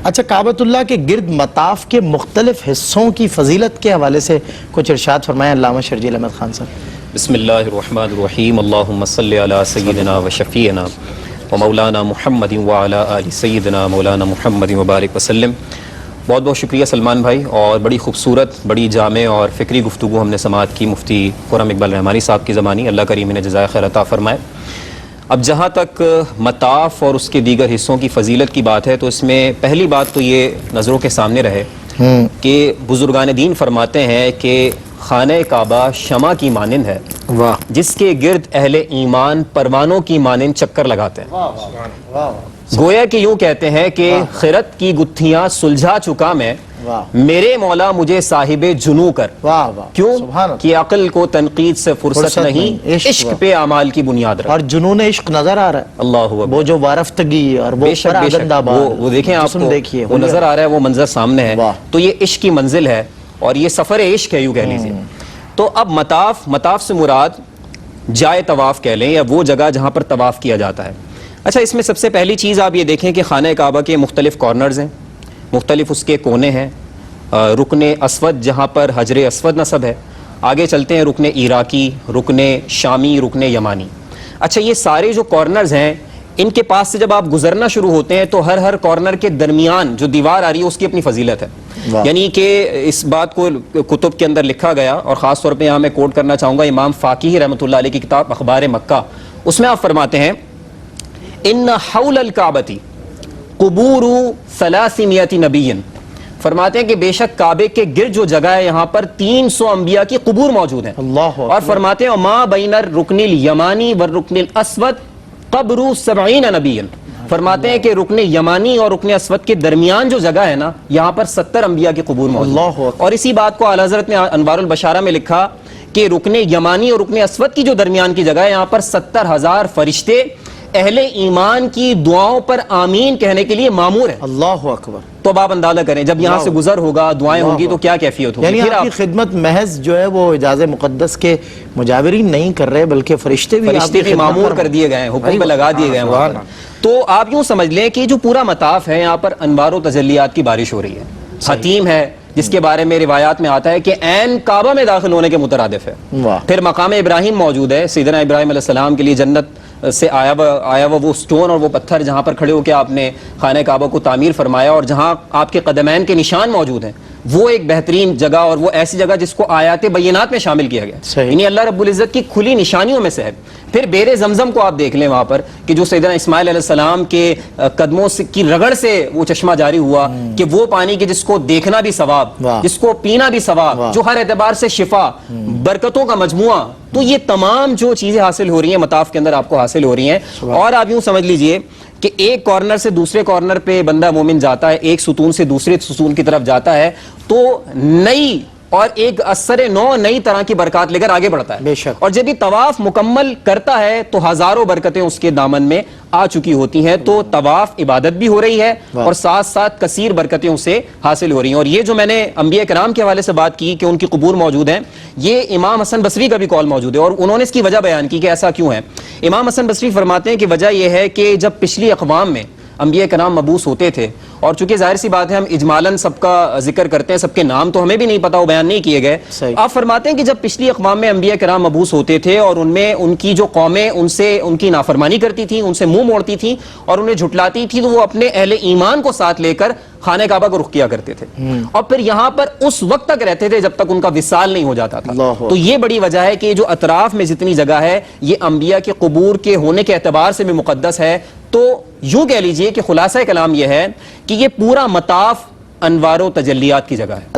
اچھا، کعبۃ اللہ کے گرد مطاف کے مختلف حصوں کی فضیلت کے حوالے سے کچھ ارشاد فرمائیں علامہ شرجیل احمد خان صاحب۔ بسم اللہ الرحمن الرحیم، اللہم صلی علی سیدنا و شفیعنا و مولانا محمد وعلی آل سیدنا مولانا محمد وبارک وسلم۔ بہت بہت شکریہ سلمان بھائی، اور بڑی خوبصورت، بڑی جامع اور فکری گفتگو ہم نے سماعت کی مفتی خرم اقبال رحمانی صاحب کی زبانی، اللہ کریم انہیں جزائے خیر عطا فرمائے۔ اب جہاں تک مطاف اور اس کے دیگر حصوں کی فضیلت کی بات ہے، تو اس میں پہلی بات تو یہ نظروں کے سامنے رہے کہ بزرگان دین فرماتے ہیں کہ خانہ کعبہ شمع کی مانند ہے جس کے گرد اہل ایمان پروانوں کی مانند چکر لگاتے ہیں۔ گویا کہ یوں کہتے ہیں کہ خرت کی گتھیاں سلجھا چکا میں، میرے مولا مجھے صاحب جنوں کر۔ کیوں کہ عقل کو تنقید سے فرصت نہیں، عشق پہ اعمال کی بنیاد رکھ۔ اور جنون عشق نظر آ رہا ہے، اللہ اکبر، وہ جو وارفتگی اور وہ پراگندہ بار، وہ دیکھیں آپ کو، وہ نظر آ رہا ہے، وہ منظر سامنے ہے، تو یہ عشق کی منزل ہے اور یہ سفر عشق ہے، یوں کہہ لیجیے۔ تو اب مطاف سے مراد جائے طواف کہہ لیں، یا وہ جگہ جہاں پر طواف کیا جاتا ہے۔ اچھا، اس میں سب سے پہلی چیز آپ یہ دیکھیں کہ خانہ کعبہ کے مختلف کارنرز ہیں، مختلف اس کے کونے ہیں۔ رکن اسود جہاں پر حجر اسود نصب ہے، آگے چلتے ہیں رکن عراقی، رکن شامی، رکن یمانی۔ اچھا، یہ سارے جو کارنرز ہیں، ان کے پاس سے جب آپ گزرنا شروع ہوتے ہیں تو ہر کارنر کے درمیان جو دیوار آ رہی ہے اس کی اپنی فضیلت ہے۔ یعنی کہ اس بات کو کتب کے اندر لکھا گیا، اور خاص طور پہ یہاں میں کوٹ کرنا چاہوں گا امام فاقیہی رحمۃ اللہ علیہ کی کتاب اخبار مکہ، اس میں آپ فرماتے ہیں ان حول الکعبۃ قبور 300 نبی، فرماتے ہیں کہ بے شک کعبے کے گرد جو جگہ ہے یہاں پر 300 انبیاء کی قبور موجود ہیں۔ اور فرماتے ہیں ما بین الرکن الیمانی والرکن الاسود قبر 70 نبی، فرماتے ہیں کہ رکن یمانی اور رکن اسود کے درمیان جو جگہ ہے نا، یہاں پر 70 انبیاء کی قبور موجود ہیں۔ اور اسی بات کو اعلی حضرت نے انوار البشارہ میں لکھا کہ رکن یمانی اور رکن اسود کی جو درمیان کی جگہ ہے، یہاں پر 70,000 فرشتے اہل ایمان کی دعاؤں پر آمین کہنے کے لیے مامور ہے۔ اللہ اکبر۔ تو آپ اندازہ کریں جب یہاں سے گزر ہوگا، دعائیں ہوں گی، تو کیا کیفیت ہوگی۔ یعنی آپ کی خدمت محض جو ہے وہ اعجاز مقدس کے مجاورین نہیں کر رہے، بلکہ فرشتے بھی معمور کر دیے گئے ہیں، حکم پہ لگا دیے گئے ہیں۔ تو آپ یوں سمجھ لیں کہ جو پورا مطاف ہے، یہاں پر انوار و تجلیات کی بارش ہو رہی ہے۔ حتیم ہے جس کے بارے میں روایات میں آتا ہے کہ عین کعبہ میں داخل ہونے کے مترادف ہے۔ پھر مقام ابراہیم موجود ہے، سیدنا ابراہیم علیہ السلام کے لیے جنت سے آیا ہوا وہ سٹون اور وہ پتھر جہاں پر کھڑے ہو کے آپ نے خانہ کعبہ کو تعمیر فرمایا، اور جہاں آپ کے قدمین کے نشان موجود ہیں، وہ ایک بہترین جگہ، اور وہ ایسی جگہ جس کو آیات بینات میں شامل کیا گیا، یعنی اللہ رب العزت کی کھلی نشانیوں میں سے ہے۔ پھر بیر زمزم کو آپ دیکھ لیں، وہاں پر کہ جو سیدنا اسماعیل علیہ السلام کے قدموں کی رگڑ سے وہ چشمہ جاری ہوا، کہ وہ پانی کے جس کو دیکھنا بھی ثواب، جس کو پینا بھی ثواب، جو ہر اعتبار سے شفا، برکتوں کا مجموعہ۔ تو یہ تمام جو چیزیں حاصل ہو رہی ہیں مطاف کے اندر آپ کو حاصل ہو رہی ہیں۔ اور آپ یوں سمجھ لیجئے کہ ایک کارنر سے دوسرے کارنر پہ بندہ مومن جاتا ہے، ایک ستون سے دوسرے ستون کی طرف جاتا ہے، تو نئی اور ایک اثر نو نئی طرح کی برکات لے کر آگے بڑھتا ہے۔ اور جب یہ طواف مکمل کرتا ہے تو ہزاروں برکتیں اس کے دامن میں آ چکی ہوتی ہیں۔ تو طواف عبادت بھی ہو رہی ہے اور ساتھ ساتھ کثیر برکتیں اسے حاصل ہو رہی ہیں۔ اور یہ جو میں نے انبیاء کرام کے حوالے سے بات کی کہ ان کی قبور موجود ہیں، یہ امام حسن بصری کا بھی قول موجود ہے، اور انہوں نے اس کی وجہ بیان کی کہ ایسا کیوں ہے۔ امام حسن بصری فرماتے ہیں کہ وجہ یہ ہے کہ جب پچھلی اقوام میں انبیاء کرام مبعوث ہوتے تھے، اور چونکہ ظاہر سی بات ہے ہم اجمالاً سب کا ذکر کرتے ہیں، سب کے نام تو ہمیں بھی نہیں پتا، وہ بیان نہیں کیے گئے۔ آپ فرماتے ہیں کہ جب پچھلی اقوام میں انبیاء کرام مبعوث ہوتے تھے اور ان میں ان کی جو قومیں ان کی نافرمانی کرتی تھیں، ان سے منہ موڑتی تھیں اور انہیں جھٹلاتی تھی، تو وہ اپنے اہل ایمان کو ساتھ لے کر خانہ کعبہ کو رخ کیا کرتے تھے، اور پھر یہاں پر اس وقت تک رہتے تھے جب تک ان کا وصال نہیں ہو جاتا تھا۔ تو یہ بڑی وجہ ہے کہ جو اطراف میں جتنی جگہ ہے یہ انبیاء کے قبور کے ہونے کے اعتبار سے بھی مقدس ہے۔ تو یوں کہہ لیجئے کہ خلاصہ کلام یہ ہے کہ یہ پورا مطاف انوار و تجلیات کی جگہ ہے۔